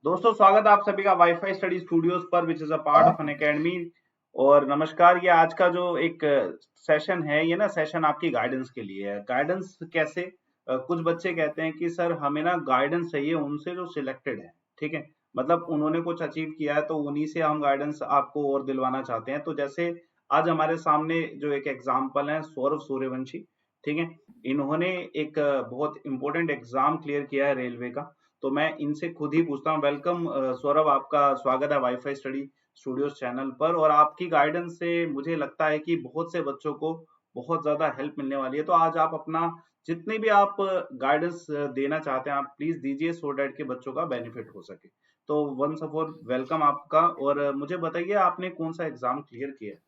दोस्तों स्वागत है आप सभी का वाईफाई स्टडी स्टूडियोज पर which is a part of N academy. और नमस्कार, ये आज का जो एक सेशन है, ये ना सेशन आपकी गाइडेंस के लिए है। गाइडेंस कैसे? कुछ बच्चे कहते हैं कि सर हमें ना गाइडेंस चाहिए उनसे जो सिलेक्टेड है, ठीक है। मतलब उन्होंने कुछ अचीव किया है तो उन्हीं से हम गाइडेंस आपको और दिलवाना चाहते हैं। तो जैसे आज हमारे सामने जो एक एग्जाम्पल है, सौरभ सूर्यवंशी, ठीक है। इन्होंने एक बहुत इंपॉर्टेंट एग्जाम क्लियर किया है रेलवे का। तो मैं इनसे खुद ही पूछता हूँ। वेलकम सौरभ, आपका स्वागत है वाईफाई स्टडी स्टूडियोज चैनल पर। और आपकी गाइडेंस से मुझे लगता है कि बहुत से बच्चों को बहुत ज्यादा हेल्प मिलने वाली है। तो आज आप अपना जितनी भी आप गाइडेंस देना चाहते हैं आप प्लीज दीजिए, सो डैट के बच्चों का बेनिफिट हो सके। तो वंस ऑफ ऑल वेलकम आपका। और मुझे बताइए आपने कौन सा एग्जाम क्लियर किया है?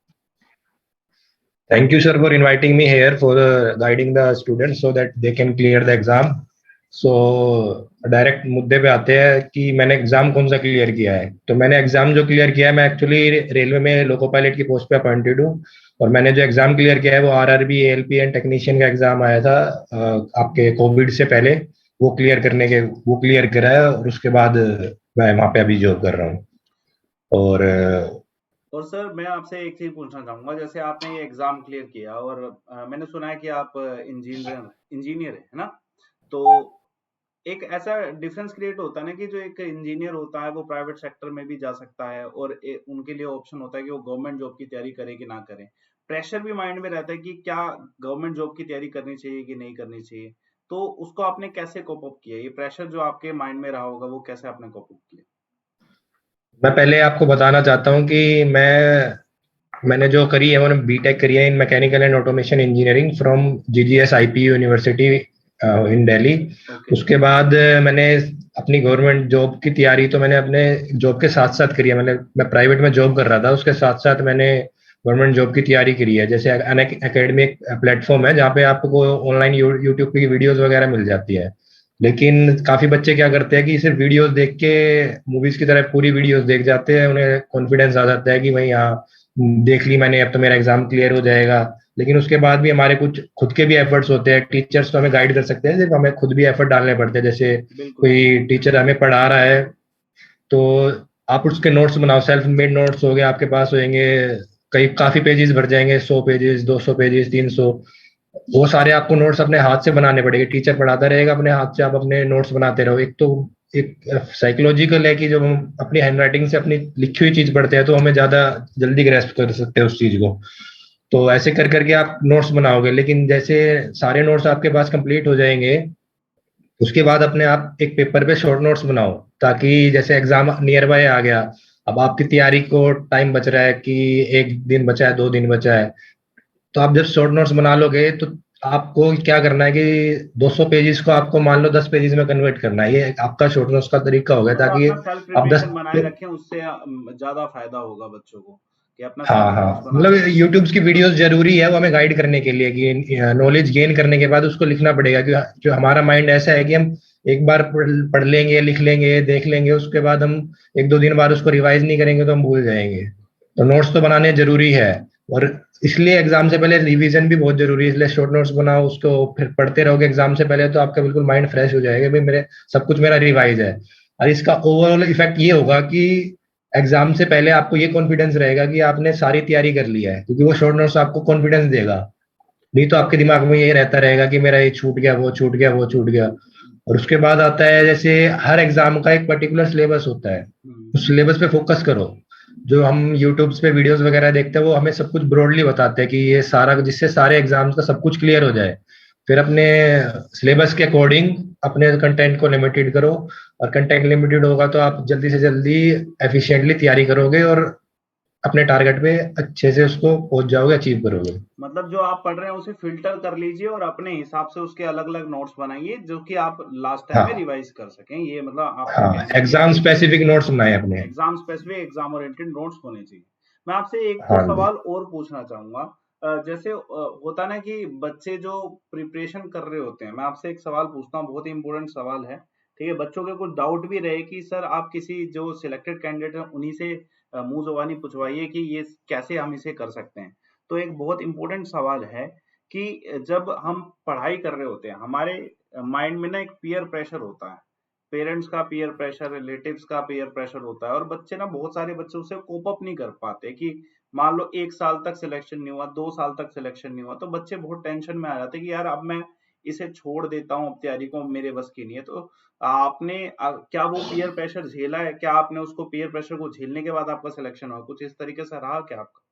Thank you, sir, for inviting me here for guiding the students so that they can clear the exam. So, direct मुद्दे पे आते हैं कि मैंने एग्जाम कौन सा क्लियर किया है। तो मैंने एग्जाम जो क्लियर किया है, मैं एक्चुअली रेलवे में लोको पायलट की पोस्ट पे अपॉइंटेड हूँ। और मैंने जो एग्जाम क्लियर किया है वो आरआरबी एएलपी एंड टेक्नीशियन का एग्जाम आया था आपके कोविड से पहले। वो क्लियर करा है और उसके बाद मैं वहाँ पे अभी जॉब कर रहा हूँ। और और सर मैं आपसे एक चीज पूछना चाहूंगा, जैसे आपने ये एग्जाम क्लियर किया और मैंने सुना है कि आप इंजीनियर इंजीनियर है ना? तो एक ऐसा डिफरेंस क्रिएट होता है ना कि जो एक इंजीनियर होता है वो प्राइवेट सेक्टर में भी जा सकता है, और उनके लिए ऑप्शन होता है कि वो गवर्नमेंट जॉब की तैयारी करे कि ना करे। प्रेशर भी माइंड में रहता है कि क्या गवर्नमेंट जॉब की तैयारी करनी चाहिए कि नहीं करनी चाहिए। तो उसको आपने कैसे कोप अप किया? ये प्रेशर जो आपके माइंड में रहा होगा वो कैसे आपने कोप अप किया? मैं पहले आपको बताना चाहता हूँ कि मैंने जो करी है मैंने बीटेक करी है इन mechanical and automation engineering from GGS IPU university in Delhi. Okay. उसके बाद मैंने अपनी गवर्नमेंट जॉब की तैयारी तो मैंने अपने जॉब के साथ साथ करी है। मैं प्राइवेट में जॉब कर रहा था, उसके साथ साथ मैंने गवर्नमेंट जॉब की तैयारी करी है। जैसे अन अकेडमी एक प्लेटफॉर्म है जहाँ पे आपको ऑनलाइन यूट्यूब की वीडियोस वगैरह मिल जाती है। लेकिन काफी बच्चे क्या करते हैं कि सिर्फ वीडियोस देख के मूवीज की तरह पूरी वीडियोस देख जाते हैं, उन्हें कॉन्फिडेंस आ जाता है कि भाई हाँ देख ली मैंने, अब तो मेरा एग्जाम क्लियर हो जाएगा। लेकिन उसके बाद भी हमारे कुछ खुद के भी एफर्ट्स होते हैं। टीचर्स तो हमें गाइड कर सकते हैं, सिर्फ हमें खुद भी एफर्ट डालने पड़ते हैं। जैसे बिल्कुल कोई बिल्कुल। टीचर हमें पढ़ा रहा है तो आप उसके नोट्स बनाओ, सेल्फ मेड नोट्स हो गए आपके पास होंगे, कई काफी पेजेस भर जाएंगे, 100 पेजेस, 200 पेजेस, 300। वो सारे आपको नोट्स अपने हाथ से बनाने पड़ेंगे। टीचर पढ़ाता रहेगा, अपने हाथ से आप अपने नोट्स बनाते रहो। एक तो एक साइकोलॉजिकल है कि जब हम अपनी हैंडराइटिंग से अपनी लिखी हुई चीज पढ़ते हैं तो हमें ज्यादा जल्दी ग्रेस्प कर सकते हैं उस चीज को। तो ऐसे कर करके आप नोट्स बनाओगे। लेकिन जैसे सारे नोट्स आपके पास कंप्लीट हो जाएंगे, उसके बाद अपने आप एक पेपर पे शॉर्ट नोट्स बनाओ, ताकि जैसे एग्जाम नियर बाय आ गया, अब आपकी तैयारी को टाइम बच रहा है कि 1 दिन बचा है, 2 दिन बचा है, तो आप जब शॉर्ट नोट्स बना लोगे तो आपको क्या करना है कि 200 पेजेस को आपको मान लो 10 पेजेस में कन्वर्ट करना है। ये आपका शॉर्ट नोट्स का तरीका हो गया, मतलब ताकि अपना सेल्फ आप 10। प्रिपरेशन बनाए रखें, उससे ज्यादा फायदा होगा बच्चों को कि अपना हाँ सेल्फ हाँ, नोट्स बना मतलब के रखें। यूट्यूब की वीडियोस जरूरी है वो हमें गाइड करने के लिए कि नॉलेज गेन करने के बाद उसको लिखना पड़ेगा। कि जो हमारा माइंड ऐसा है कि हम एक बार पढ़ लेंगे, लिख लेंगे, देख लेंगे, उसके बाद हम 1-2 दिन बाद उसको रिवाइज नहीं करेंगे तो हम भूल जाएंगे। तो नोट्स तो बनाने जरूरी है। और इसलिए एग्जाम से पहले रिवीजन भी बहुत जरूरी है। इसलिए शॉर्ट नोट्स बनाओ, उसको फिर पढ़ते रहोगे एग्जाम से पहले तो आपका बिल्कुल माइंड फ्रेश हो जाएगा, भाई मेरे सब कुछ मेरा रिवाइज है। और इसका ओवरऑल इफेक्ट ये होगा कि एग्जाम से पहले आपको ये कॉन्फिडेंस रहेगा कि आपने सारी तैयारी कर लिया है, क्योंकि वो शॉर्ट नोट्स आपको कॉन्फिडेंस देगा। नहीं तो आपके दिमाग में ये रहता रहेगा कि मेरा ये छूट गया, वो छूट गया, वो छूट गया। और उसके बाद आता है, जैसे हर एग्जाम का एक पर्टिकुलर सिलेबस होता है, उस हम्म। सिलेबस पे फोकस करो। जो हम यूट्यूब्स पे वीडियोस वगैरह देखते हैं वो हमें सब कुछ ब्रॉडली बताते हैं कि ये सारा, जिससे सारे एग्जाम्स का सब कुछ क्लियर हो जाए। फिर अपने सिलेबस के अकॉर्डिंग अपने कंटेंट को लिमिटेड करो। और कंटेंट लिमिटेड होगा तो आप जल्दी से जल्दी एफिशिएंटली तैयारी करोगे और अपने टारगेट पे अच्छे से उसको पहुंच जाओगे, अचीव करोगे। मतलब जो आप पढ़ रहे हैं उसे फिल्टर कर लीजिए और अपने हिसाब से उसके अलग अलग नोट्स बनाइए जो कि आप लास्ट टाइम में हाँ रिवाइज कर सकें। ये मतलब आपका हाँ, कहना है कि एग्जाम स्पेसिफिक नोट्स बनाए अपने। Exam specific, exam oriented notes होने चाहिए। मैं आपसे एक दो हाँ जी। सवाल और पूछना चाहूंगा। जैसे होता ना कि बच्चे जो प्रिपरेशन कर रहे होते हैं, मैं आपसे एक सवाल पूछता हूँ, बहुत ही इंपॉर्टेंट सवाल है, ठीक है। बच्चों के कुछ डाउट भी रहे कि सर आप किसी जो सिलेक्टेड कैंडिडेट है उन्हीं से मुंह जुबानी पूछवाइए कि ये कैसे हम इसे कर सकते हैं। तो एक बहुत इंपॉर्टेंट सवाल है कि जब हम पढ़ाई कर रहे होते हैं हमारे माइंड में ना एक पीयर प्रेशर होता है पेरेंट्स का पीयर प्रेशर, रिलेटिव्स का पीयर प्रेशर होता है, और बच्चे ना, बहुत सारे बच्चे उससे कोप अप नहीं कर पाते कि मान लो 1 साल तक सिलेक्शन नहीं हुआ, 2 साल तक सिलेक्शन नहीं हुआ, तो बच्चे बहुत टेंशन में आ जाते हैं कि यार अब मैं इसे छोड़ देता हूँ, अब तैयारी को मेरे बस की नहीं है। तो आपने क्या वो पीयर प्रेशर झेला है? क्या आपने उसको पीयर प्रेशर को झेलने के बाद आपका सिलेक्शन हुआ? कुछ इस तरीके से रहा क्या आपका?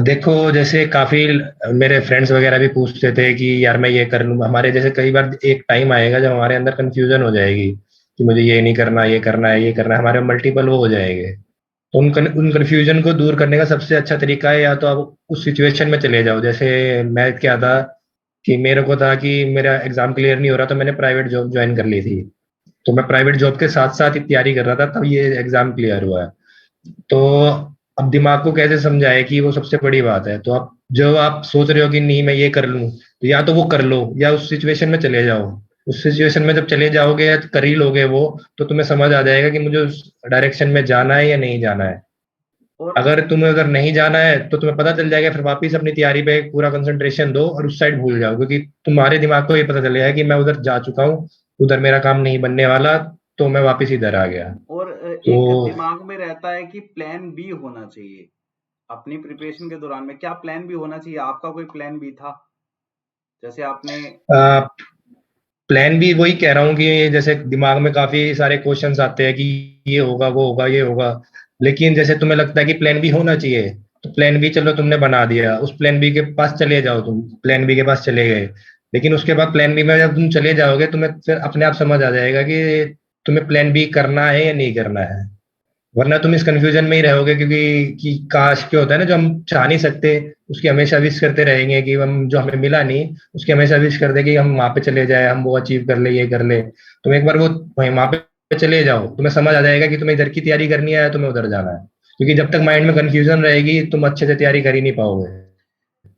देखो, जैसे काफी मेरे फ्रेंड्स वगैरह भी पूछते थे कि यार मैं ये कर लूँ, हमारे जैसे कई बार एक टाइम आएगा जब हमारे अंदर कंफ्यूजन हो जाएगी कि मुझे ये नहीं करना, ये करना है, ये करना है, हमारे मल्टीपल वो हो जाएंगे। तो उन कंफ्यूजन को दूर करने का सबसे अच्छा तरीका है या तो आप उस सिचुएशन में चले जाओ। जैसे मैं क्या था कि मेरे को था कि मेरा एग्जाम क्लियर नहीं हो रहा, तो मैंने प्राइवेट जॉब ज्वाइन कर ली थी। तो मैं प्राइवेट जॉब के साथ साथ ही तैयारी कर रहा था, तब ये एग्जाम क्लियर हुआ है। तो अब दिमाग को कैसे समझाए कि वो सबसे बड़ी बात है। तो आप जो आप सोच रहे हो कि नहीं मैं ये कर लूं, तो या तो वो कर लो या उस सिचुएशन में चले जाओ। उस सिचुएशन में जब चले जाओगे या कर ही लोगे वो, तो तुम्हें समझ आ जाएगा कि मुझे उस डायरेक्शन में जाना है या नहीं जाना है। और अगर नहीं जाना है तो तुम्हें पता चल जाएगा, फिर वापस अपनी तैयारी पे पूरा कंसंट्रेशन दो और उस साइड भूल जाओ, क्योंकि तुम्हारे दिमाग को ये पता चल जाएगा कि मैं उधर जा चुका हूँ, उधर मेरा काम नहीं बनने वाला, तो मैं वापस इधर आ गया। और तो एक दिमाग में रहता है कि प्लान बी होना चाहिए अपनी प्रिपरेशन के दौरान में। क्या प्लान बी होना चाहिए? आपका कोई प्लान बी था? जैसे आपने प्लान भी वही कह रहा हूँ कि जैसे दिमाग में काफी सारे क्वेश्चंस आते हैं कि ये होगा, वो होगा, ये होगा, लेकिन जैसे तुम्हें लगता है कि प्लान बी होना चाहिए, तो प्लान बी चलो तुमने बना दिया, उस प्लान बी के पास चले जाओ, तुम प्लान बी के पास चले गए। लेकिन उसके बाद प्लान बी में जब तुम चले जाओगे, तुम्हें फिर अपने आप समझ आ जाएगा कि तुम्हें प्लान बी करना है या नहीं करना है। वरना तुम इस कंफ्यूजन में ही रहोगे, क्योंकि कि काश क्या होता है ना, जो हम चाह नहीं सकते उसकी हमेशा विश करते रहेंगे कि हम जो हमें मिला नहीं उसकी हमेशा विश करते कि हम वहां पे चले जाए, हम वो अचीव कर ले, ये कर ले। तुम एक बार वो वहां पे चले जाओ, तुम्हें समझ आ जाएगा कि तुम्हें इधर की तैयारी करनी है या तुम्हें उधर जाना है। क्योंकि जब तक माइंड में कंफ्यूजन रहेगी तुम अच्छे से तैयारी कर ही नहीं पाओगे।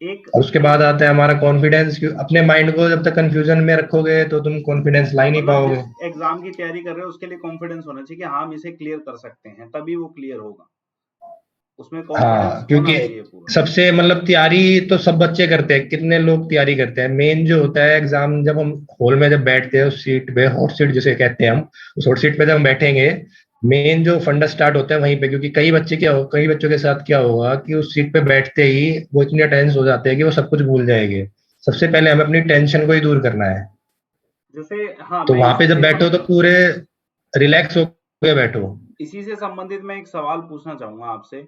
एक और उसके बाद आता है हमारा कॉन्फिडेंस। अपने माइंड को जब तक कंफ्यूजन में रखोगे तो तुम कॉन्फिडेंस ला ही नहीं मतलब जिस पाओगे। एग्जाम की तैयारी कर रहे हो उसके लिए कॉन्फिडेंस होना चाहिए कि हाँ हम इसे क्लियर कर सकते हैं, तभी वो क्लियर होगा। उसमें कॉन्फिडेंस हाँ, होना क्योंकि चाहिए पूरा। सबसे मतलब तैयारी तो सब बच्चे करते हैं, कितने लोग तैयारी करते हैं। मेन जो होता है एग्जाम, जब हम हॉल में जब बैठते हैं उस सीट पे, हॉट सीट जिसे कहते हैं हम, उस हॉट सीट पे जब हम बैठेंगे, मेन जो फंडा स्टार्ट होता है वहीं पे। क्योंकि कई बच्चों के साथ क्या होगा कि उस सीट पे बैठते ही वो इतने टेंस हो जाते हैं कि वो सब कुछ भूल जाएंगे। सबसे पहले हमें अपनी टेंशन को ही दूर करना है। जैसे हाँ, तो मैं वहां पे इसी जब से बैठो तो पूरे रिलैक्स होकर बैठो। इसी से संबंधित मैं एक सवाल पूछना चाहूंगा आपसे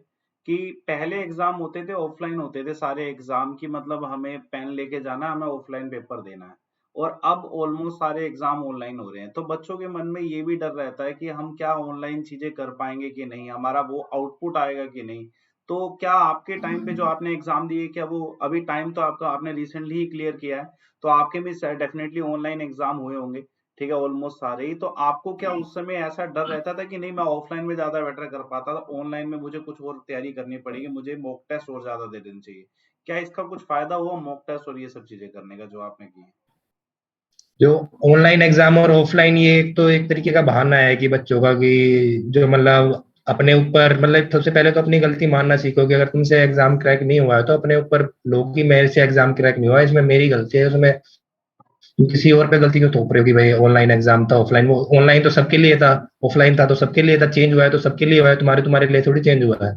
कि पहले एग्जाम होते थे, ऑफलाइन होते थे सारे एग्जाम, की मतलब हमें पेन लेके जाना है, हमें ऑफलाइन पेपर देना है। और अब ऑलमोस्ट सारे एग्जाम ऑनलाइन हो रहे हैं, तो बच्चों के मन में ये भी डर रहता है कि हम क्या ऑनलाइन चीजें कर पाएंगे कि नहीं, हमारा वो आउटपुट आएगा कि नहीं। तो क्या आपके टाइम पे जो आपने एग्जाम दिए, क्या वो अभी टाइम तो आपका आपने रिसेंटली ही क्लियर किया है, तो आपके भी डेफिनेटली ऑनलाइन एग्जाम हुए होंगे, ठीक है, ऑलमोस्ट सारे ही। तो आपको क्या उस समय ऐसा डर रहता था कि नहीं मैं ऑफलाइन में ज्यादा बेटर कर पाता था, ऑनलाइन में मुझे कुछ और तैयारी करनी पड़ेगी, मुझे मॉक टेस्ट और ज्यादा दे देनी चाहिए? क्या इसका कुछ फायदा हुआ मॉक टेस्ट और ये सब चीजें करने का जो आपने की? जो ऑनलाइन एग्जाम और ऑफलाइन, ये एक तो एक तरीके का बहाना है कि बच्चों का, कि जो मतलब अपने ऊपर, मतलब सबसे पहले तो अपनी गलती मानना सीखो कि अगर तुमसे एग्जाम क्रैक नहीं हुआ है तो अपने ऊपर लोग कि मेरे से एग्जाम क्रैक नहीं हुआ, इसमें मेरी गलती है, उसमें तुम किसी और पे गलती क्यों थोप रहे हो कि भाई ऑनलाइन एग्जाम था, ऑफलाइन, वो ऑनलाइन तो सबके लिए था, ऑफलाइन था तो सबके लिए था, चेंज हुआ है तो सबके लिए हुआ है, तुम्हारे लिए थोड़ी चेंज हुआ है।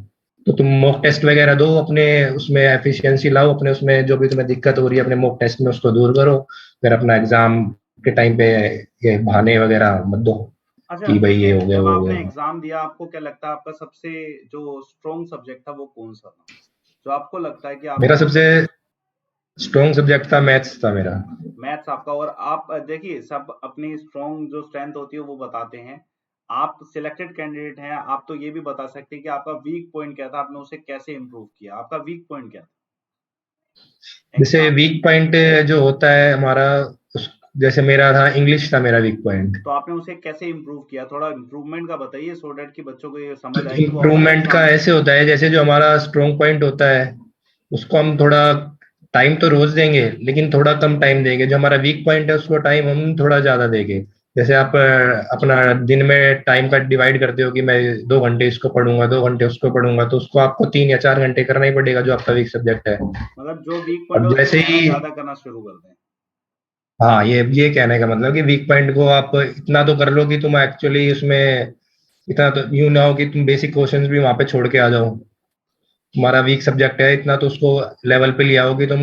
तो तुम मॉक टेस्ट वगैरह दो, अपने उसमें एफिशिएंसी लाओ, अपने उसमें जो भी तुम्हें दिक्कत हो रही है अपने मॉक टेस्ट में उसको दूर करो। फिर अपना एग्जाम के टाइम पे ये बहाने वगैरह मत दो अच्छा, कि भाई जैसे ये हो गया, जब वो हो आपने गया। एग्जाम दिया, आपको क्या लगता है आपका सबसे जो स्ट्रॉन्ग सब्जेक्ट था वो कौन सा था, जो आपको लगता है कि मेरा आपको वो सबसे सब्जेक्ट? स्ट्रॉन्ग सब्जेक्ट था मैथ्स, था मेरा। मैथ्स आपका? और आप देखिए, सब अपनी स्ट्रॉन्ग जो स्ट्रेंथ होती है वो बताते हैं। आप सिलेक्टेड कैंडिडेट हैं, आप तो ये भी बता सकते हैं कि आपका वीक पॉइंट क्या था, आपने उसे कैसे इम्प्रूव किया, आपका वीक पॉइंट क्या था जैसे एग्जाम में? वीक पॉइंट जो होता है हमारा, जैसे मेरा था इंग्लिश, था मेरा वीक पॉइंट। तो आपने उसे कैसे इम्प्रूव किया? थोड़ा इम्प्रूवमेंट का बताइए सो डेट कि बच्चों को ये समझ आए कि वो अपने इम्प्रूवमेंट का एग्जाम में। ऐसे होता है, जैसे जो हमारा स्ट्रॉन्ग पॉइंट होता है उसको हम थोड़ा टाइम तो रोज देंगे, लेकिन थोड़ा कम टाइम देंगे। जो हमारा वीक पॉइंट है उसको टाइम हम थोड़ा ज्यादा देंगे। जैसे आप अपना दिन में टाइम का डिवाइड करते हो कि मैं 2 घंटे इसको पढ़ूंगा, 2 घंटे उसको पढ़ूंगा, तो उसको आपको 3 या 4 घंटे करना ही पड़ेगा जो आपका वीक सब्जेक्ट है। मतलब जो वीक पॉइंट अब है उसको जैसे ही मेहनत ज्यादा करना शुरू कर दें। हाँ, ये कहने का मतलब कि वीक पॉइंट को आप इतना तो कर लो कि तुम एक्चुअली उसमें इतना तो यूं ना हो कि तुम बेसिक क्वेश्चंस भी वहां पे छोड़ के आ जाओ। तुम्हारा वीक सब्जेक्ट है इतना, तो उसको लेवल पे लिया हो कि तुम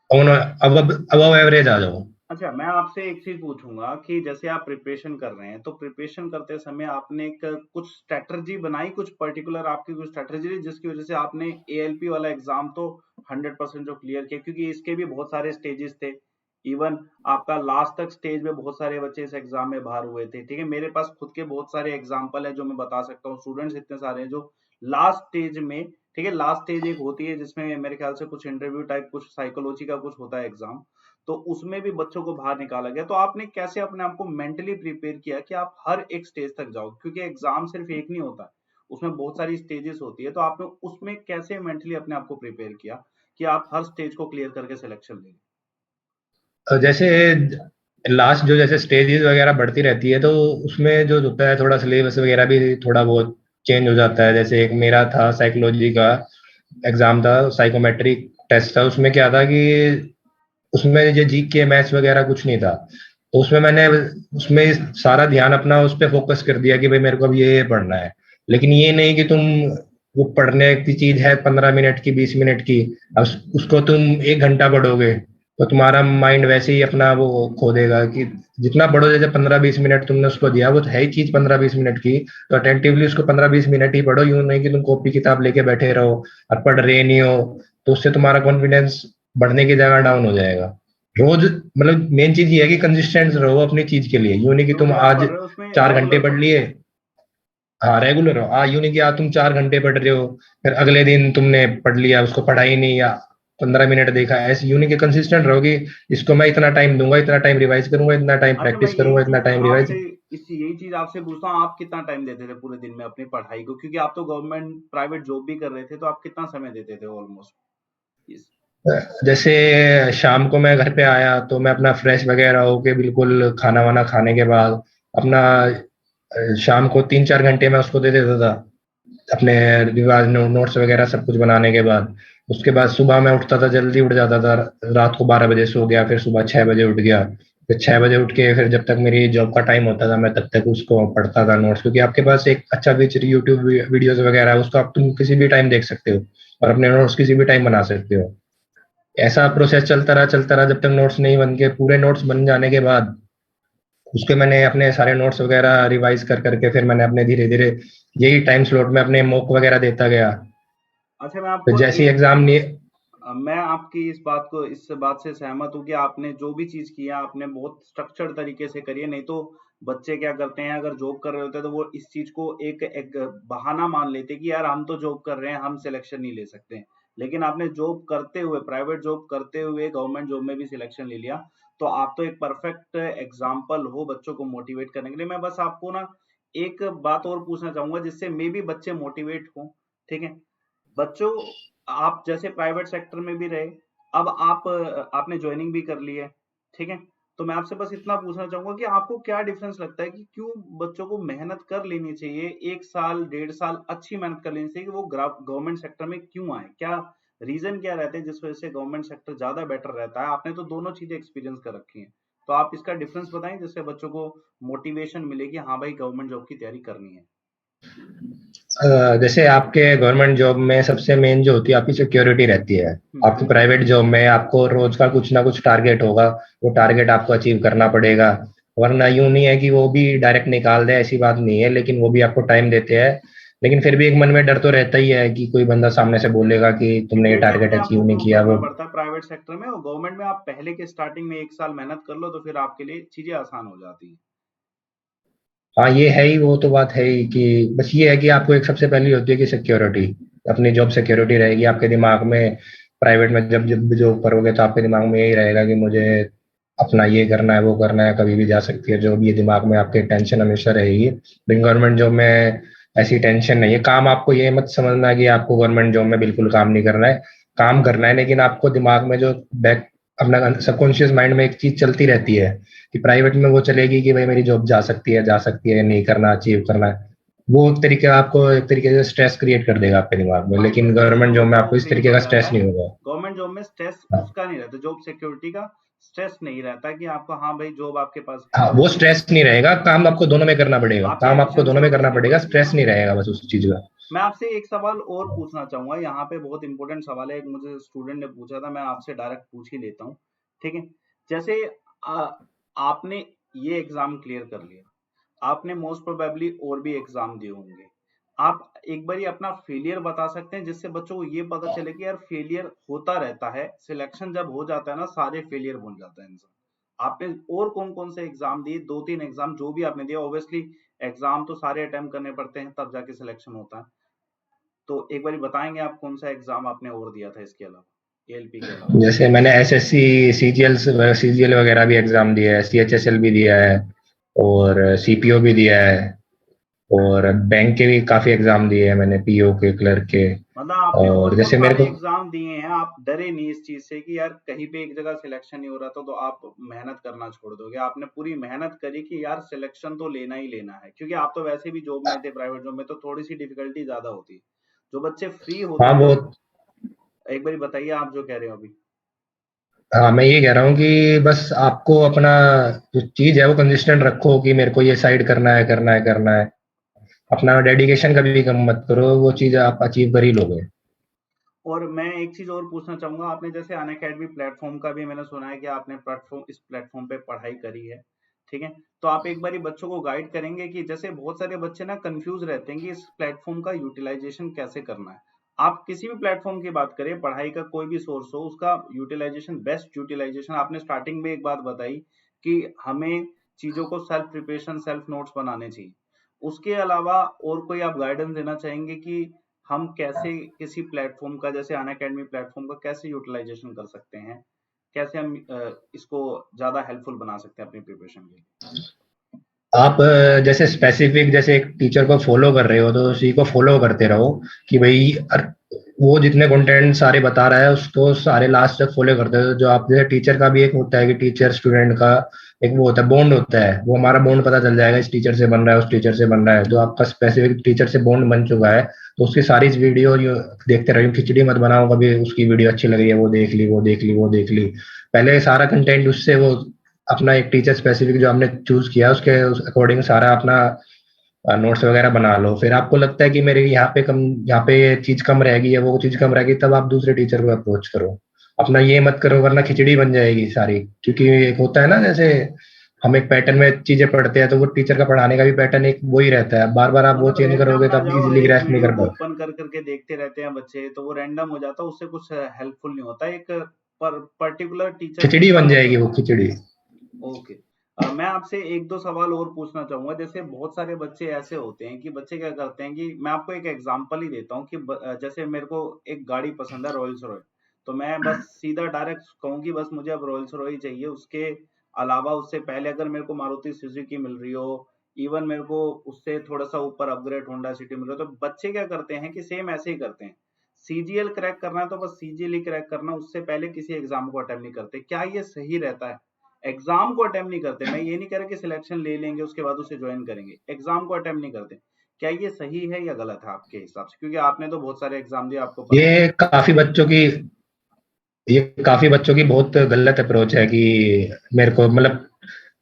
अब अबव एवरेज आ जाओ। अच्छा, मैं आपसे एक चीज पूछूंगा कि जैसे आप प्रिपरेशन कर रहे हैं, तो प्रिपरेशन करते समय आपने एक कुछ स्ट्रेटजी बनाई, कुछ पर्टिकुलर आपकी कुछ स्ट्रेटजी रही जिसकी वजह से आपने एएलपी वाला एग्जाम तो 100% जो क्लियर किया, क्योंकि इसके भी बहुत सारे स्टेजेस थे। इवन आपका लास्ट तक स्टेज में बहुत सारे बच्चे इस एग्जाम में बाहर हुए थे, ठीक है। मेरे पास खुद के बहुत सारे एग्जाम्पल है जो मैं बता सकता हूँ, स्टूडेंट्स इतने सारे हैं जो लास्ट स्टेज में, ठीक है, लास्ट स्टेज एक होती है जिसमें मेरे ख्याल से कुछ इंटरव्यू टाइप, कुछ साइकोलॉजी का कुछ होता है एग्जाम, तो उसमें भी बच्चों को बाहर निकाला गया। तो आपने कैसे अपने आप को मेंटली प्रिपेयर किया कि आप हर एक स्टेज तक जाओ, क्योंकि एग्जाम सिर्फ एक नहीं होता, उसमें बहुत सारी स्टेजेस होती है, तो आपने उसमें कैसे मेंटली अपने आप को प्रिपेयर किया कि आप हर स्टेज को क्लियर करके सिलेक्शन ले? जैसे लास्ट जो जैसे स्टेजेस वगैरह बढ़ती रहती है, तो उसमें जो होता है थोड़ा सिलेबस वगैरह भी थोड़ा बहुत चेंज हो जाता है। जैसे एक मेरा था साइकोलॉजी का एग्जाम था, साइकोमेट्रिक टेस्ट था। उसमें क्या था कि उसमें ये जी के मैथ्स वगैरह कुछ नहीं था। तो उसमें मैंने उसमें सारा ध्यान अपना उस पर फोकस कर दिया कि भाई मेरे को अब ये पढ़ना है। लेकिन ये नहीं कि तुम वो पढ़ने की चीज है 15 मिनट की 20 मिनट की, अब उसको तुम 1 घंटा पढ़ोगे तो तुम्हारा माइंड वैसे ही अपना वो खो देगा कि जितना पढ़ो। जैसे 15-20 मिनट तुमने उसको दिया, वो तो है ही चीज 15-20 मिनट की, तो अटेंटिवली उसको 15-20 मिनट ही पढ़ो। यूं नहीं कि तुम कॉपी किताब लेके बैठे रहो और पढ़ रहे नहीं हो, तो उससे तुम्हारा कॉन्फिडेंस बढ़ने की जगह डाउन हो जाएगा। रोज मतलब मेन चीज ये है कि कंसिस्टेंट रहो अपनी चीज के लिए। यूं नहीं कि जो तुम भी आप आज पढ़ रहे हो उसमें 4 घंटे रेगुलर पढ़ पढ़ो। लिए। हाँ, रेगुलर हो। यूं नहीं कि आज तुम 4 घंटे पढ़ रहे हो, फिर अगले दिन तुमने पढ़ लिया उसको पढ़ा ही नहीं, या 15 मिनट देखा। ऐसे यूं नहीं कि कंसिस्टेंट रहो कि इसको मैं इतना टाइम दूंगा, इतना टाइम रिवाइज करूंगा, इतना टाइम अच्छा, मैं प्रैक्टिस करूंगा, इतना टाइम रिवाइज। यही चीज आपसे पूछता हूँ, आप कितना टाइम देते थे पूरे दिन में अपनी पढ़ाई को, क्योंकि आप तो गवर्नमेंट प्राइवेट जॉब भी कर रहे थे, तो आप कितना समय देते थे ऑलमोस्ट इस? जैसे शाम को मैं घर पे आया तो मैं अपना फ्रेश वगैरह होके बिल्कुल खाना वाना खाने के बाद अपना शाम को 3-4 घंटे मैं उसको दे देता था अपने रिवाज नोट्स वगैरह सब कुछ बनाने के बाद। उसके बाद सुबह मैं उठता था, जल्दी उठ जाता था। रात को 12 बजे सो गया, फिर सुबह 6 बजे उठ गया। फिर 6 बजे उठ के फिर जब तक मेरी जॉब का टाइम होता था मैं तब तक उसको पढ़ता था नोट्स, क्योंकि आपके पास एक अच्छा फीचर यूट्यूब वीडियोस वगैरह है, उसको आप तुम किसी भी टाइम देख सकते हो और अपने नोट्स किसी भी टाइम बना सकते हो। ऐसा प्रोसेस चलता रहा जब तक नोट्स नहीं बन के पूरे नोट्स बन जाने के बाद उसके मैंने अपने सारे नोट्स वगैरह रिवाइज कर करके फिर मैंने अपने धीरे धीरे यही टाइम स्लॉट में अपने मॉक वगैरह देता गया। अच्छा, मैं फिर आपको जैसे ही एक एग्जाम नहीं। मैं आपकी इस बात से सहमत हूँ कि आपने जो भी चीज किया आपने बहुत स्ट्रक्चर्ड तरीके से करी है। नहीं तो बच्चे क्या करते हैं, अगर जॉब कर रहे होते हैं तो वो इस चीज को एक बहाना मान लेते हैं कि यार हम तो जॉब कर रहे हैं, हम सिलेक्शन नहीं ले सकते हैं। लेकिन आपने जॉब करते हुए, प्राइवेट जॉब करते हुए गवर्नमेंट जॉब में भी सिलेक्शन ले लिया, तो आप तो एक परफेक्ट एग्जाम्पल हो बच्चों को मोटिवेट करने के लिए। मैं बस आपको ना एक बात और पूछना चाहूंगा जिससे मे भी बच्चे मोटिवेट हों, ठीक है। बच्चों, आप जैसे प्राइवेट सेक्टर में भी रहे, अब आपने ज्वाइनिंग भी कर ली है, ठीक है। तो मैं आपसे बस इतना पूछना चाहूंगा कि आपको क्या डिफरेंस लगता है कि क्यों बच्चों को मेहनत कर लेनी चाहिए, 1 साल 1.5 साल अच्छी मेहनत कर लेनी चाहिए कि वो गवर्नमेंट सेक्टर में क्यों आए? क्या रीजन क्या रहते हैं जिस वजह से गवर्नमेंट सेक्टर ज्यादा बेटर रहता है? आपने तो दोनों चीजें एक्सपीरियंस कर रखी हैं, तो आप इसका डिफरेंस बताएं जिससे बच्चों को मोटिवेशन मिले कि हाँ भाई गवर्नमेंट जॉब की तैयारी करनी है। जैसे आपके गवर्नमेंट जॉब में सबसे मेन जो होती है आपकी सिक्योरिटी रहती है। आपकी बिल्कुल। प्राइवेट जॉब में आपको रोज का कुछ ना कुछ टारगेट होगा, वो टारगेट आपको अचीव करना पड़ेगा। वरना यूं नहीं है कि वो भी डायरेक्ट निकाल दे, ऐसी बात नहीं है, लेकिन वो भी आपको टाइम देते हैं। लेकिन फिर भी एक मन में डर तो रहता ही है कि कोई बंदा सामने से बोलेगा कि तुमने ये पेशेंस टारगेट भी अचीव आपको नहीं प्रूव किया करना वो। पड़ता है प्राइवेट सेक्टर में, और गवर्नमेंट में आप पहले के स्टार्टिंग में 1 साल मेहनत कर लो तो फिर आपके लिए चीजें आसान हो जाती है। हाँ, ये है ही, वो तो बात है ही कि बस ये है कि आपको एक सबसे पहली होती है कि सिक्योरिटी, अपनी जॉब सिक्योरिटी रहेगी आपके दिमाग में। प्राइवेट में जब जब जॉब करोगे तो आपके दिमाग में यही रहेगा कि मुझे अपना ये करना है, वो करना है, कभी भी जा सकती है जॉब, ये दिमाग में आपके टेंशन हमेशा रहेगी। लेकिन गवर्नमेंट जॉब में ऐसी टेंशन नहीं है। काम आपको ये मत समझना कि आपको गवर्नमेंट जॉब में बिल्कुल काम नहीं करना है, काम करना है, लेकिन आपको दिमाग में जो बैक अपना सबकॉन्शियस माइंड में एक चीज चलती रहती है कि प्राइवेट में वो चलेगी कि भाई मेरी जॉब जा सकती है, नहीं करना, अचीव करना है। वो एक तरीके आपको एक तरीके से स्ट्रेस क्रिएट कर देगा आपके दिमाग में, हाँ, लेकिन स्ट्रेस गवर्नमेंट जॉब बहुत में आपको इस क्रिएट तरीके हो का जाता स्ट्रेस है। नहीं होगा। गवर्नमेंट जॉब में स्ट्रेस हाँ। उसका नहीं रहता, जॉब सिक्योरिटी का। स्ट्रेस नहीं रहता कि आपको हाँ भाई जॉब आपके पास हाँ, है वो उसके स्ट्रेस नहीं रहेगा, काम आपको दोनों में करना पड़ेगा, आप काम आपको टेंशन से दोनों में उठे करना नहीं पड़ेगा, पड़ेगी। स्ट्रेस हाँ, नहीं रहेगा बस उस चीज का। मैं आपसे एक सवाल और पूछना चाहूंगा, यहाँ पे बहुत इंपॉर्टेंट सवाल है, एक मुझे स्टूडेंट ने पूछा था, मैं आपसे डायरेक्ट पूछ ही लेता हूँ। ठीक है, जैसे आ, आपने ये एग्जाम क्लियर कर लिया, आपने मोस्ट प्रोबेबली और भी एग्जाम दिए होंगे, आप एक बार अपना फेलियर बता सकते हैं जिससे बच्चों को ये पता चले कि यार फेलियर होता रहता है, सिलेक्शन जब हो जाता है ना सारे फेलियर बन जाता है इंसान। आपने और कौन कौन से एग्जाम दिए, दो तीन एग्जाम जो भी आपने दिया, ऑब्वियसली एग्जाम तो सारे अटेम्प्ट करने पड़ते हैं तब जाके सिलेक्शन होता है, तो एक बार बताएंगे आप कौन सा एग्जाम आपने और दिया था इसके अलावा, एएलपी के अलावा। जैसे मैंने एसएससी, सीजीएल वगैरह भी एग्जाम दिया है, सीएचएसएल भी दिया है, और सीपीओ भी दिया है, और बैंक के भी काफी एग्जाम दिए हैं मैंने, पीओ के, क्लर्क के। मतलब आपने और ऑलमोस्ट जैसे मेरे सारे को, एग्जाम दिए हैं, आप डरे नहीं इस चीज से कि यार कहीं पे एक जगह सिलेक्शन नहीं हो रहा था तो आप मेहनत करना छोड़ दोगे, आपने पूरी मेहनत करी कि यार सिलेक्शन तो लेना ही लेना है, क्योंकि आप तो वैसे भी जॉब में थे, प्राइवेट जॉब में तो थोड़ी सी डिफिकल्टी ज्यादा होती है, जो बच्चे फ्री हाँ होते वो, थे। एक बार बताइए आप जो कह रहे हो अभी। हाँ मैं ये कह रहा हूँ कि बस आपको अपना जो चीज है वो कंसिस्टेंट रखो कि मेरे को ये साइड करना है, करना है, करना है। अपना डेडिकेशन कभी भी कम मत करो, वो चीज आप अचीव कर ही लोगे। और मैं एक चीज और पूछना चाहूंगा, आपने जैसे अनअकैडमी प्लेटफॉर्म का भी मैंने सुना है कि आपने प्लेटफॉर्म इस प्लेटफॉर्म पे पढ़ाई करी है, ठीक है, तो आप एक बारी बच्चों को गाइड करेंगे कि जैसे बहुत सारे बच्चे ना कंफ्यूज रहते हैं कि इस प्लेटफॉर्म का यूटिलाइजेशन कैसे करना है। आप किसी भी प्लेटफॉर्म की बात करें, पढ़ाई का कोई भी सोर्स हो, उसका यूटिलाइजेशन, बेस्ट यूटिलाइजेशन, आपने स्टार्टिंग में एक बात बताई कि हमें चीजों को सेल्फ प्रिपरेशन, सेल्फ नोट्स बनाने चाहिए, उसके अलावा और कोई आप गाइडेंस देना चाहेंगे कि हम कैसे किसी प्लेटफॉर्म का, जैसे अनअकैडमी प्लेटफॉर्म का कैसे यूटिलाइजेशन कर सकते हैं, कैसे हम इसको ज्यादा हेल्पफुल बना सकते हैं अपनी प्रिपरेशन के लिए। आप जैसे स्पेसिफिक, जैसे एक टीचर को फॉलो कर रहे हो तो उसी को फॉलो करते रहो कि भाई वो जितने कंटेंट सारे बता रहा है उसको सारे लास्ट तक फॉलो करते हो। जो आप जैसे टीचर का भी एक होता है कि टीचर स्टूडेंट का एक वो होता है, बॉन्ड होता है, वो हमारा बॉन्ड पता चल जाएगा, इस टीचर से बन रहा है, उस टीचर से बन रहा है। जो आपका स्पेसिफिक टीचर से बॉन्ड बन चुका है तो उसकी सारी वीडियो देखते रहो, खिचड़ी मत बनाओ कभी, उसकी वीडियो अच्छी लग रही है वो देख ली, वो देख ली, वो देख ली। पहले सारा कंटेंट उससे वो अपना एक टीचर स्पेसिफिक जो आपने चूज किया उसके अकॉर्डिंग सारा अपना नोट्स वगैरह बना लो। फिर आपको लगता है कि मेरे यहाँ पे कम, यहाँ पे ये चीज कम रहेगी या वो चीज कम रहेगी, तब आप दूसरे टीचर को अप्रोच करो। अपना ये मत करो वरना खिचड़ी बन जाएगी सारी। क्योंकि एक होता है ना, जैसे हम एक पैटर्न में चीजें पढ़ते हैं तो वो टीचर का पढ़ाने का भी पैटर्न एक वो ही रहता है, बार बार आप वो मतलब चेंज रैंडम करोगे ना तब जाओ, हर इजीली एक ग्रैस्प नहीं वीडियो कर को पाओगे। ओपन कर करके देखते रहते हैं बच्चे, तो वो रैंडम हो जाता है, उससे कुछ हेल्पफुल नहीं होता, एक पर्टिकुलर टीचर के खिचड़ी बन फॉलो जाएगी वो करना है। खिचड़ी। ओके। मैं आपसे एक दो सवाल और पूछना चाहूंगा, जैसे बहुत सारे बच्चे ऐसे होते हैं कि बच्चे क्या करते हैं कि मैं आपको एक एग्जांपल ही देता हूँ कि जैसे मेरे को एक गाड़ी पसंद है, रॉयल्स रॉय, तो मैं बस सीधा डायरेक्ट कहूँ कि बस मुझे अब रॉयल्स रॉय चाहिए, उसके अलावा उससे पहले अगर मेरे को मारुति सुजुकी मिल रही हो, इवन मेरे को उससे थोड़ा सा ऊपर अपग्रेड होंडा सिटी मिल रहा हो, तो बच्चे क्या करते हैं कि सेम ऐसे ही करते हैं, सीजीएल क्रैक करना है तो बस सीजीएल ही क्रैक करना, उससे पहले किसी एग्जाम को अटेम्प्ट नहीं करते। क्या ये सही रहता है? एग्जाम को अटेम्प्ट नहीं करते, मैं ये नहीं कह रहा कि सिलेक्शन ले लेंगे उसके बाद उसे ज्वाइन करेंगे, एग्जाम को अटेम्प्ट नहीं करते, क्या ये सही है या गलत है आपके हिसाब से, क्योंकि आपने तो बहुत सारे एग्जाम दिए, आपको पता होगा। ये काफी बच्चों की ये काफी बच्चों की बहुत गलत अप्रोच है कि मेरे को मतलब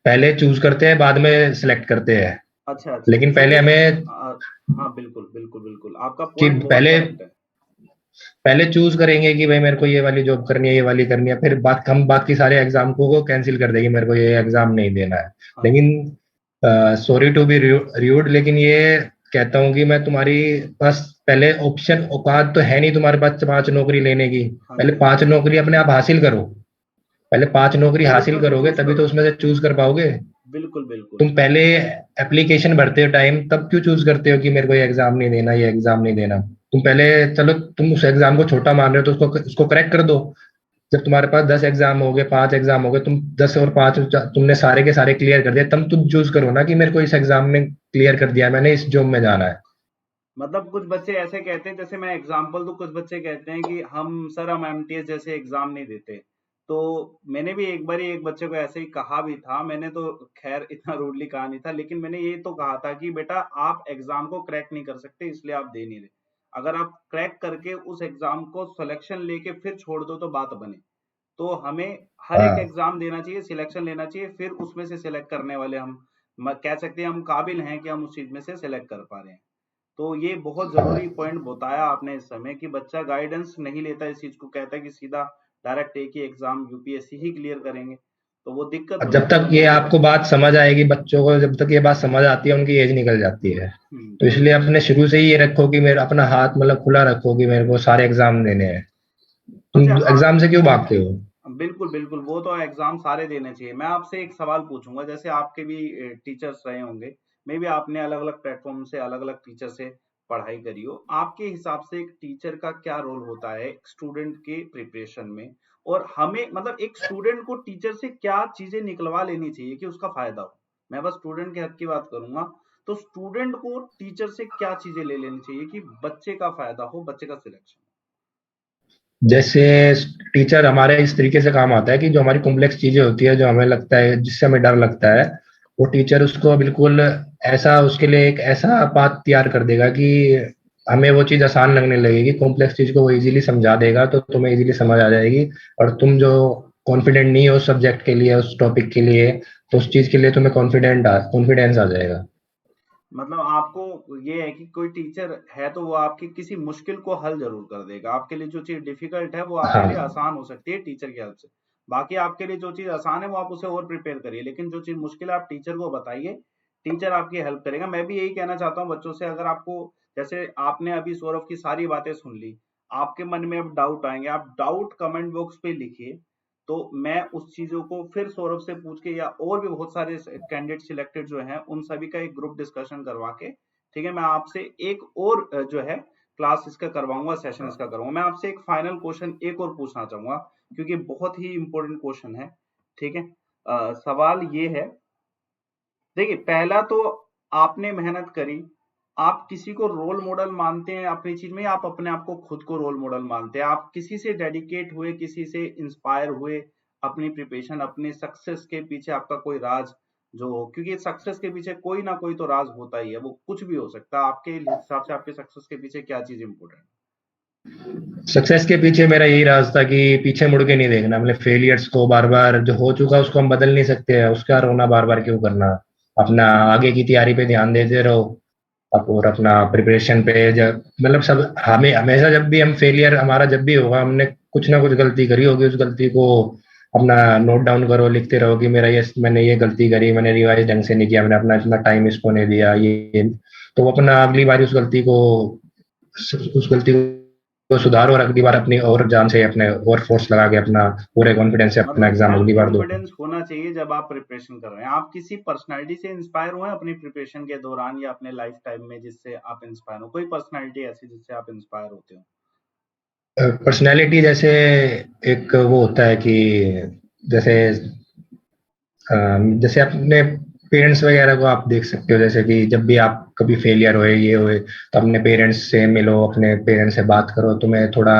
पहले चूज करते हैं बाद में सिलेक्ट करते हैं। अच्छा अच्छा, लेकिन जो पहले हमें हाँ बिल्कुल बिल्कुल बिल्कुल, आपका कि पॉइंट बहुत पहले करेक्ट है। पहले चूज करेंगे कि भाई मेरे को ये वाली जॉब करनी है, ये वाली करनी है, फिर बात हम बाकी सारे एग्जाम को कैंसिल कर देंगे, मेरे को ये एग्जाम नहीं देना है। हाँ जी। लेकिन सॉरी टू बी रूड, लेकिन ये कहता हूँ कि मैं तुम्हारी पास पहले ऑप्शन औकात तो है नहीं तुम्हारे पास 5 नौकरी लेने की। हाँ पहले जी। हाँ जी। 5 नौकरी अपने आप हासिल करो। पहले 5 नौकरी फिर हासिल उसमें से करोगे चूज तभी तो करो। उसमें से चूज कर पाओगे। बिल्कुल बिल्कुल। तुम पहले एप्लीकेशन भरते हो टाइम, तब क्यों चूज करते हो कि मेरे को ये एग्जाम नहीं देना, ये एग्जाम नहीं देना। तुम पहले, चलो तुम उस एग्जाम को छोटा मान रहे हो तो उसको करेक्ट कर दो। जब तुम्हारे पास 10 एग्जाम हो गए, 5 एग्जाम हो गए, तुम 10 और 5 तुमने सारे के सारे क्लियर कर दिए, तब तुम चूज करो ना कि मेरे को इस एग्जाम में क्लियर कर दिया, मैंने इस जॉब में जाना है। मतलब कुछ बच्चे ऐसे कहते हैं, जैसे मैं एग्जांपल दूं, कुछ बच्चे कहते हैं कि हम एमटीएस जैसे एग्जाम नहीं देते, तो मैंने भी एक बार एक बच्चे को ऐसे ही कहा भी था, मैंने तो खैर इतना रूडली कहा नहीं था, लेकिन मैंने ये तो कहा था कि बेटा आप एग्जाम को क्रैक नहीं कर सकते इसलिए आप दे नहीं रहे, अगर आप क्रैक करके उस एग्जाम को सिलेक्शन लेके फिर छोड़ दो तो बात बने, तो हमें हर एक हाँ। एग्जाम देना चाहिए, सिलेक्शन लेना चाहिए, फिर उसमें से सिलेक्ट करने वाले हम कह सकते हैं हम काबिल हैं कि हम उस चीज में से सिलेक्ट कर पा रहे हैं। तो ये बहुत जरूरी हाँ। पॉइंट बताया आपने इस समय कि बच्चा गाइडेंस नहीं लेता, इस चीज को कहता है कि सीधा डायरेक्ट एक ही एग्जाम यूपीएससी ही क्लियर करेंगे, तो वो दिक्कत और हो जब जाती तक है ये बहुत आपको ज्यादा। बात समझ आएगी बच्चों को, जब तक ये बात समझ आती है उनकी एज निकल जाती है। तो इसलिए बिल्कुल अपने बिल्कुल। शुरू से ही ये रखो कि मेरा अपना हाथ मतलब खुला रखो कि मेरे को सारे एग्जाम देने हैं। अच्छा तुम एग्जाम से क्यों भागते हो? बिल्कुल बिल्कुल, वो तो एग्जाम सारे देने चाहिए। मैं आपसे एक सवाल पूछूंगा, जैसे आपके भी टीचर्स रहे होंगे, मे भी आपने अलग अलग प्लेटफॉर्म से अलग अलग टीचर से पढ़ाई करी हो, आपके हिसाब से एक टीचर का क्या रोल होता है स्टूडेंट के प्रिपरेशन में? और हमें मतलब एक स्टूडेंट को टीचर से क्या चीजें निकलवा लेनी चाहिए कि उसका फायदा हो? मैं बस स्टूडेंट के हक की बात करूंगा, तो स्टूडेंट को टीचर से क्या चीजें ले लेनी चाहिए कि बच्चे का फायदा हो, बच्चे का सिलेक्शन? जैसे टीचर हमारे इस तरीके से काम आता है कि जो हमारी कॉम्प्लेक्स चीजें होती है, जो हमें लगता है, जिससे हमें डर लगता है, वो टीचर उसको बिल्कुल ऐसा, उसके लिए एक ऐसा पाथ तैयार कर देगा कि हमें वो चीज आसान लगने लगेगी। कॉम्प्लेक्स चीज को वो इजीली समझा देगा, तो तुम्हें इजीली समझ आ जाएगी। और तुम जो कॉन्फिडेंट नहीं हो उस सब्जेक्ट के लिए, उस टॉपिक के लिए, तो उस चीज के लिए तुम्हें कॉन्फिडेंस आ जाएगा। मतलब आपको ये है कि कोई टीचर है तो वो आपकी किसी मुश्किल को हल जरूर कर देगा, आपके लिए जो चीज डिफिकल्ट है वो आपके लिए हाँ। आसान हो सकती है टीचर की हेल्प से। बाकी आपके लिए जो चीज आसान है वो आप उसे और प्रिपेयर करिए, लेकिन जो चीज मुश्किल है आप टीचर को बताइए, टीचर आपकी हेल्प करेगा। मैं भी यही कहना चाहता हूँ बच्चों से, अगर आपको, जैसे आपने अभी सौरभ की सारी बातें सुन ली, आपके मन में अब डाउट आएंगे, आप डाउट कमेंट बॉक्स पे लिखिए, तो मैं उस चीजों को फिर सौरभ से पूछ के, या और भी बहुत सारे कैंडिडेट सिलेक्टेड जो हैं उन सभी का एक ग्रुप डिस्कशन करवा के, ठीक है, मैं आपसे एक और जो है क्लास इसका करवाऊंगा, सेशन इसका करवाऊंगा। मैं आपसे एक फाइनल क्वेश्चन एक और पूछना चाहूंगा, क्योंकि बहुत ही इंपॉर्टेंट क्वेश्चन है, ठीक है। सवाल ये है, देखिए पहला तो आपने मेहनत करी, आप किसी को रोल मॉडल मानते हैं अपनी चीज में, या आप अपने आप को खुद को रोल मॉडल मानते हैं? आप किसी से डेडिकेट हुए, किसी से इंस्पायर हुए अपनी प्रिपरेशन, अपने सक्सेस के पीछे आपका कोई राज जो हो? क्योंकि सक्सेस के पीछे कोई ना कोई तो राज होता ही है, वो कुछ भी हो सकता है। आपके हिसाब से आपके सक्सेस के पीछे क्या चीज इंपॉर्टेंट सक्सेस के पीछे मेरा यही राज था कि पीछे मुड़ के नहीं देखना, मतलब फेलियर्स को बार बार, जो हो चुका उसको हम बदल नहीं सकते हैं, उसका रोना बार बार क्यों करना। अपना आगे की तैयारी पे ध्यान देते रहो। और अपना प्रिपरेशन पे, जब मतलब सब हमें हमेशा, जब भी हम फेलियर हमारा जब भी होगा, हमने कुछ ना कुछ गलती करी होगी, उस गलती को अपना नोट डाउन करो, लिखते रहो कि मेरा ये, मैंने ये गलती करी, मैंने रिवाइज ढंग से नहीं किया, मैंने अपना इतना टाइम इसको नहीं दिया, ये। तो वो अपना अगली बार उस गलती को सुधारो, और अगली बार अपनी और जान से, अपने और फोर्स लगा के, अपना पूरे कॉन्फिडेंस से अपना मतलब एग्जाम सेल्फ अगली बार दो। कॉन्फिडेंस होना चाहिए जब आप प्रिपरेशन कर रहे हैं? आप किसी पर्सनालिटी से इंस्पायर हुए हैं अपनी प्रिपरेशन के दौरान या अपने लाइफ टाइम में, जिससे आप इंस्पायर हो? कोई पर्सनालिटी ऐसी जिससे आप इंस्पायर होते हो? पर्सनैलिटी जैसे, एक वो होता है कि जैसे जैसे अपने पेरेंट्स वगैरह को आप देख सकते हो, जैसे कि जब भी आप कभी फेलियर हुए, ये हुए, तो अपने पेरेंट्स से मिलो, अपने पेरेंट्स से बात करो, तुम्हें थोड़ा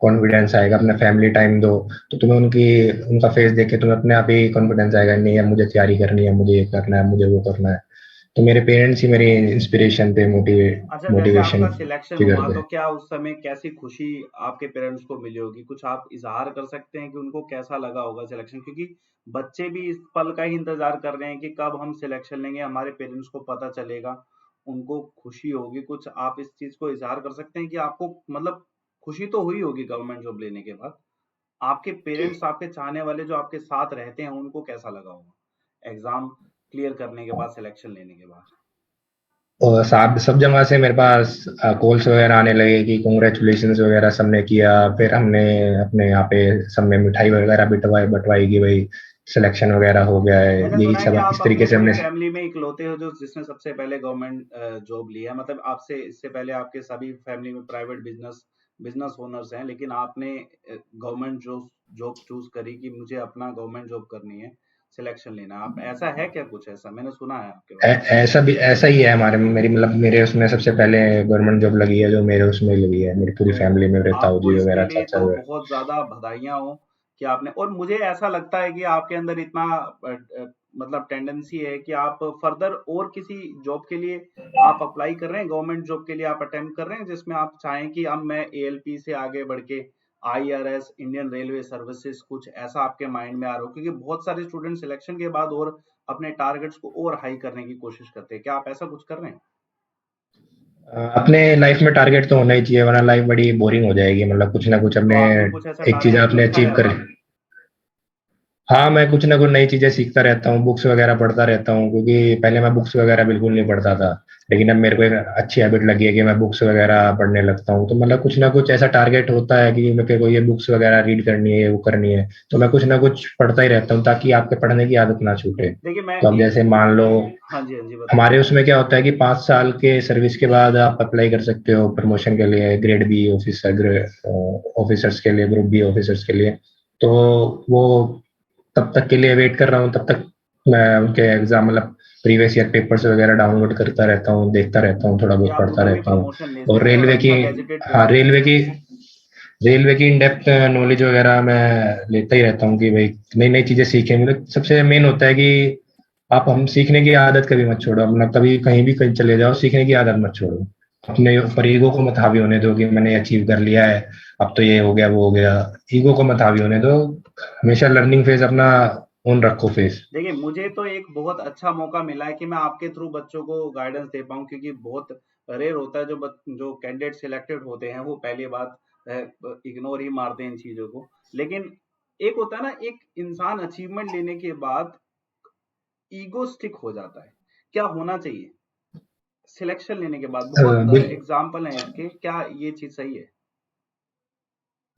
कॉन्फिडेंस आएगा। अपना फैमिली टाइम दो, तो तुम्हें उनका फेस देख के तुम्हें अपने आप ही कॉन्फिडेंस आएगा, नहीं अब मुझे तैयारी करनी है, मुझे ये करना है, मुझे वो करना है। तो मेरे पेरेंट्स ही मेरी इंस्पिरेशन थे, अच्छा, जैसे मोटिवेशन आपका सिलेक्शन फिगर हुआ थे। तो क्या उस समय कैसी खुशी आपके पेरेंट्स को मिली होगी? कुछ आप इज़हार कर सकते हैं कि उनको कैसा लगा होगा सिलेक्शन? क्योंकि बच्चे भी इस पल का ही इंतजार कर रहे हैं कि कब हम सिलेक्शन लेंगे, हमारे पेरेंट्स को पता चलेगा, उनको खुशी होगी। कुछ आप इस चीज को इज़हार कर सकते हैं कि आपको मतलब खुशी तो हुई होगी गवर्नमेंट जॉब लेने के बाद, आपके पेरेंट्स, आपके चाहने वाले जो आपके साथ रहते हैं, उनको कैसा लगा होगा एग्जाम क्लियर करने के बाद, सिलेक्शन लेने के बाद? और सब सब जगह से मेरे पास कॉल्स वगैरह आने लगे कि कॉन्ग्रेचुलेशंस वगैरह सबने किया। फिर हमने अपने यहाँ पे सबने मिठाई वगैरह बिटवाई बटवाई कि भाई सिलेक्शन वगैरह हो गया है, मैंने यही सुना है कि सब आप इस तरीके अपनी से पूरी हमने। फैमिली में इकलौते हो जो जिसने सबसे पहले गवर्नमेंट जॉब लिया है। मतलब आपसे इससे पहले आपके सभी फैमिली में प्राइवेट बिजनेस बिजनेस ओनर्स हैं, लेकिन आपने गवर्नमेंट जॉब जॉब चूज करी कि मुझे अपना गवर्नमेंट जॉब करनी है, सिलेक्शन लेना है। आप, ऐसा है क्या? कुछ ऐसा मैंने सुना है आपके बारे में। ऐसा भी, ऐसा ही है हमारे में, मेरी मतलब मेरे उसमें सबसे पहले गवर्नमेंट जॉब लगी है, जो मेरे उसमें लगी है, मेरी पूरी तो फैमिली में, मेरे ताऊ आपको जी इसके वगैरह, लिए चाचा तो वगैरह। बहुत ज्यादा बधाइयां हो कि आपने, और मुझे ऐसा लगता है कि आपके अंदर इतना मतलब टेंडेंसी है कि आप फर्दर और किसी जॉब के लिए आप अप्लाई कर रहे हैं, गवर्नमेंट जॉब के लिए आप अटेम्प्ट कर रहे हैं, जिसमें आप चाहें कि अब मैं एएलपी से आगे बढ़ के IRS, इंडियन रेलवे सर्विसेज, कुछ ऐसा आपके माइंड में आ रहा हो? क्योंकि बहुत सारे स्टूडेंट सिलेक्शन के बाद और अपने टारगेट्स को और हाई करने की कोशिश करते हैं, क्या आप ऐसा कुछ कर रहे हैं? अपने लाइफ में टारगेट तो होना ही चाहिए, वरना लाइफ बड़ी बोरिंग हो जाएगी। मतलब कुछ ना कुछ तो अपने, आपने कुछ ऐसा एक चीज टारगेट आपने रखा है अचीव कर। अपना? हाँ, मैं कुछ ना कुछ नई चीजें सीखता रहता हूँ, बुक्स वगैरह पढ़ता रहता हूँ, क्योंकि पहले मैं बुक्स वगैरह बिल्कुल नहीं पढ़ता था। लेकिन अब मेरे को एक अच्छी हैबिट लगी है कि मैं बुक्स वगैरह पढ़ने लगता हूँ। तो मतलब कुछ ना कुछ ऐसा टारगेट होता है कि मेरे को ये बुक्स वगैरह रीड करनी है, ये वो करनी है, तो मैं कुछ ना कुछ पढ़ता ही रहता हूँ ताकि आपके पढ़ने की आदत ना छूटे। देखिए मैं तो अब एक, जैसे मान लो, हाँ जी, हाँ जी, बताइए। हमारे उसमें क्या होता है कि 5 साल के सर्विस के बाद आप अप्लाई कर सकते हो प्रमोशन के लिए, ग्रेड बी ऑफिसर, ऑफिसर्स के लिए, ग्रुप बी ऑफिसर्स के लिए। तो वो तब तक के लिए वेट कर रहा हूँ, तब तक मैं उनके एग्जाम, मतलब प्रीवियस ईयर पेपर्स वगैरह डाउनलोड करता रहता हूँ, देखता रहता हूँ, थोड़ा कि बहुत आप पढ़ता जल्दी रहता हूँ। प्रमोशन ले और सकें और रेलवे की, अच्छा गैजेटेड हाँ, पोस्ट पे आ सकें। रेलवे की इन डेप्थ नॉलेज वगैरह मैं लेता ही रहता हूँ कि भाई नई नई चीजें सीखें। मतलब सबसे मेन होता है कि आप, हम सीखने की आदत कभी मत छोड़ो अपना, कभी कहीं भी कहीं चले जाओ, सीखने की आदत मत छोड़ो। अपने ऊपर ईगो को मत हावी होने दो कि मैंने अचीव कर लिया है, अब तो ये हो गया वो हो गया। ईगो को मत हावी होने दो, हमेशा लर्निंग फेज अपना ऑन रखो फेज। देखिए मुझे तो एक बहुत अच्छा मौका मिला है कि मैं आपके थ्रू बच्चों को गाइडेंस दे पाऊँ, क्योंकि बहुत रेयर होता है जो कैंडिडेट सिलेक्टेड होते हैं वो पहली बात इग्नोर ही मारते हैं इन चीज़ों को। लेकिन एक होता है ना, एक इंसान अचीवमेंट लेने के बाद ईगोस्टिक हो जाता है। क्या होना चाहिए सिलेक्शन लेने के बाद? बहुत बिल एग्जाम्पल हैं इसके, क्या ये चीज़ सही है?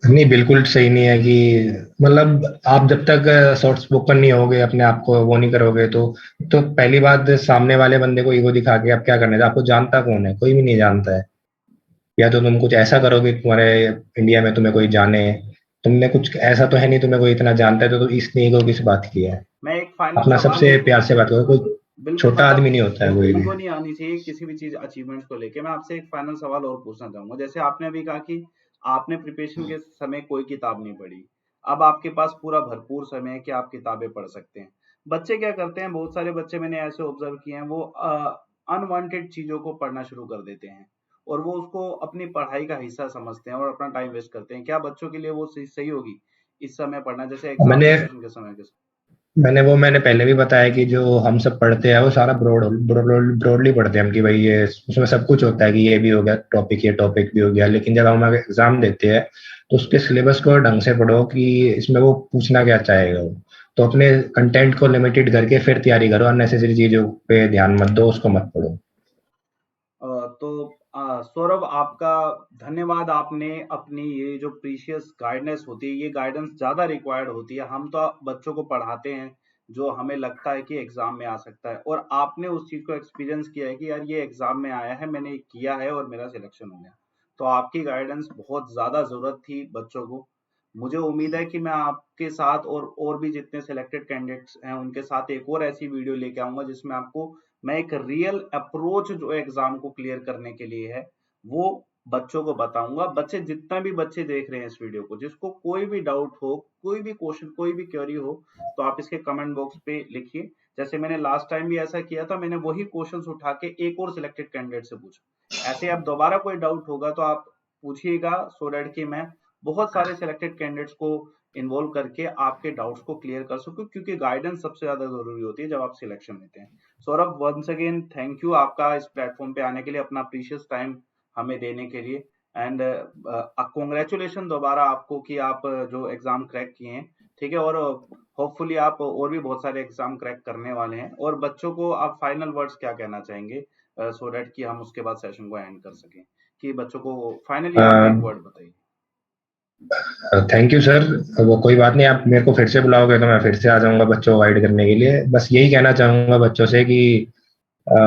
नहीं, बिल्कुल सही नहीं है कि, मतलब आप जब तक सॉफ्ट स्पोकन नहीं होगे, अपने आप को वो नहीं करोगे, तो पहली बात, सामने वाले बंदे को ईगो दिखा के आप क्या करने थे? आपको जानता कौन है? कोई भी नहीं जानता है। या तो तुम कुछ ऐसा करोगे कि तुम्हारे इंडिया में तुम्हें कोई जाने। तुमने कुछ ऐसा तो है नहीं, तुम्हें कोई इतना जानता है, तो इसने ईगो किस बात की है? मैं एक फाइनल अपना सवाल, सबसे प्यार से बात करो, कोई बिल्कुल छोटा आदमी मतलब नहीं होता है कोई भी। ईगो नहीं आनी चाहिए किसी भी चीज अचीवमेंट्स को लेके। मैं आपसे एक फाइनल सवाल और पूछना चाहूंगा। जैसे आपने अभी कहा कि आपने प्रिपरेशन के समय कोई किताब नहीं पढ़ी, अब आपके पास पूरा भरपूर समय है कि आप किताबें पढ़ सकते हैं। बच्चे क्या करते हैं, बहुत सारे बच्चे मैंने ऐसे ऑब्जर्व किए हैं, वो अनवांटेड चीजों को पढ़ना शुरू कर देते हैं और वो उसको अपनी पढ़ाई का हिस्सा समझते हैं और अपना टाइम वेस्ट करते हैं। क्या बच्चों के लिए वो चीज सही होगी इस समय पढ़ना, जैसे एग्जाम मैंने प्रिपरेशन के समय के? मैंने पहले भी बताया कि जो हम सब पढ़ते हैं वो सारा ब्रॉडली पढ़ते हैं हम, कि भाई ये उसमें सब कुछ होता है कि ये भी हो गया टॉपिक, ये टॉपिक भी हो गया। लेकिन जब हम एग्जाम देते हैं तो उसके सिलेबस को ढंग से पढ़ो कि इसमें वो पूछना क्या चाहेगा वो। तो अपने कंटेंट को लिमिटेड करके फिर तैयारी करो, अननेसेसरी चीजों पे ध्यान मत दो, उसको मत पढ़ो। तो सौरभ, आपका धन्यवाद। आपने अपनी ये जो प्रीशियस गाइडेंस होती है, ये गाइडेंस ज़्यादा रिक्वायर्ड होती है। हम तो बच्चों को पढ़ाते हैं जो हमें लगता है कि एग्जाम में आ सकता है, और आपने उस चीज़ को एक्सपीरियंस किया है कि यार ये एग्जाम में आया है, मैंने किया है और मेरा सिलेक्शन हो गया। तो आपकी गाइडेंस बहुत ज़्यादा ज़रूरत थी बच्चों को। मुझे उम्मीद है कि मैं आपके साथ और भी जितने सिलेक्टेड कैंडिडेट्स हैं उनके साथ एक और ऐसी वीडियो लेके आऊंगा जिसमें आपको मैं एक रियल अप्रोच जो एग्जाम को क्लियर करने के लिए है वो बच्चों को बताऊंगा। बच्चे, जितना भी बच्चे देख रहे हैं इस वीडियो को, जिसको कोई भी डाउट हो, कोई भी क्वेश्चन, कोई भी क्वेरी हो, तो आप इसके कमेंट बॉक्स पे लिखिए। जैसे मैंने लास्ट टाइम भी ऐसा किया था, मैंने वही क्वेश्चंस उठा के एक और सिलेक्टेड कैंडिडेट से पूछा। ऐसे अब दोबारा कोई डाउट होगा तो आप पूछिएगा, सो डैट कि मैं बहुत सारे सिलेक्टेड कैंडिडेट्स को इन्वॉल्व करके आपके डाउट्स को क्लियर कर सकूं, क्योंकि गाइडेंस सबसे ज्यादा जरूरी होती है जब आप सिलेक्शन लेते हैं। Saurabh, once again thank you आपका इस प्लेटफॉर्म पे आने के लिए, अपना प्रीशियस टाइम हमें देने के लिए। एंड कॉन्ग्रेचुलेशन दोबारा आपको कि आप जो एग्जाम क्रैक किए हैं, ठीक है। और होपफुली आप और भी बहुत सारे एग्जाम क्रैक करने वाले हैं। और बच्चों को आप फाइनल वर्ड्स क्या कहना चाहेंगे, सो डैट कि हम उसके बाद सेशन को एंड कर सकें? कि बच्चों को फाइनली आप एक वर्ड बताइए। Thank you sir. वो कोई बात नहीं, आप मेरे को फिर से बुलाओगे तो मैं फिर से आ जाऊंगा बच्चों को गाइड करने के लिए। बस यही कहना चाहूंगा बच्चों से कि अ,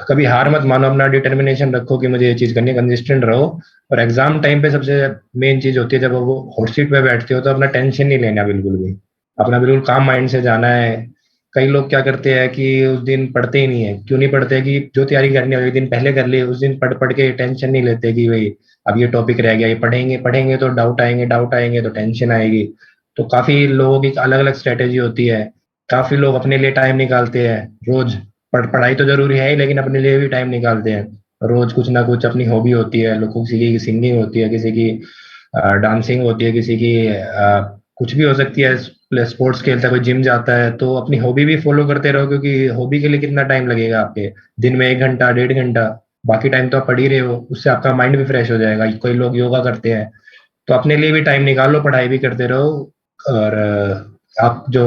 कभी हार मत मानो, अपना डिटर्मिनेशन रखो कि मुझे ये चीज करनी है, कंसिस्टेंट रहो। और एग्जाम टाइम पे सबसे मेन चीज होती है, जब वो हॉट सीट पे बैठते हो तो अपना टेंशन नहीं लेना बिल्कुल भी, अपना बिल्कुल काम माइंड से जाना है। कई लोग क्या करते हैं कि उस दिन पढ़ते ही नहीं है। क्यों नहीं पढ़ते? कि जो तैयारी करनी है एक दिन पहले कर ली, उस दिन पढ़ पढ़ के टेंशन नहीं लेते कि भाई अब ये टॉपिक रह गया, ये पढ़ेंगे पढ़ेंगे तो डाउट आएंगे, डाउट आएंगे तो टेंशन आएगी। तो काफी लोगों की अलग अलग स्ट्रेटेजी होती है। काफी लोग अपने लिए टाइम निकालते हैं रोज। पढ़ाई तो जरूरी है ही, लेकिन अपने लिए भी टाइम निकालते हैं रोज। कुछ ना कुछ अपनी हॉबी होती है लोगों, किसी की सिंगिंग होती है, किसी की डांसिंग होती है किसी की, कुछ भी हो सकती है, स्पोर्ट्स खेलता है कोई, जिम जाता है, तो अपनी हॉबी भी फॉलो करते रहो, क्योंकि हॉबी के लिए कितना टाइम लगेगा आपके, दिन में 1 घंटा 1.5 घंटा, बाकी टाइम तो आप पढ़ ही रहे हो, उससे आपका माइंड भी फ्रेश हो जाएगा। कोई लोग योगा करते हैं, तो अपने लिए भी टाइम निकालो, पढ़ाई भी करते रहो, और आप जो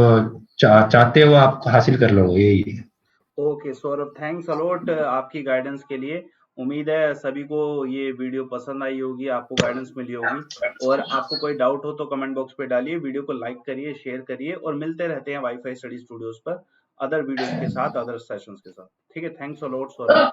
चाहते हो आप हासिल कर लो, यही है। ओके सौरभ, थैंक्स अलॉट आपकी गाइडेंस के लिए। उम्मीद है सभी को ये वीडियो पसंद आई होगी, आपको गाइडेंस मिली होगी। और आपको कोई डाउट हो तो कमेंट बॉक्स पे डालिए, वीडियो को लाइक करिए, शेयर करिए, और मिलते रहते हैं वाईफाई स्टडी स्टूडियोज पर अदर वीडियोस के साथ, अदर सेशंस के साथ। ठीक है, थैंक्स अलॉट सौरभ।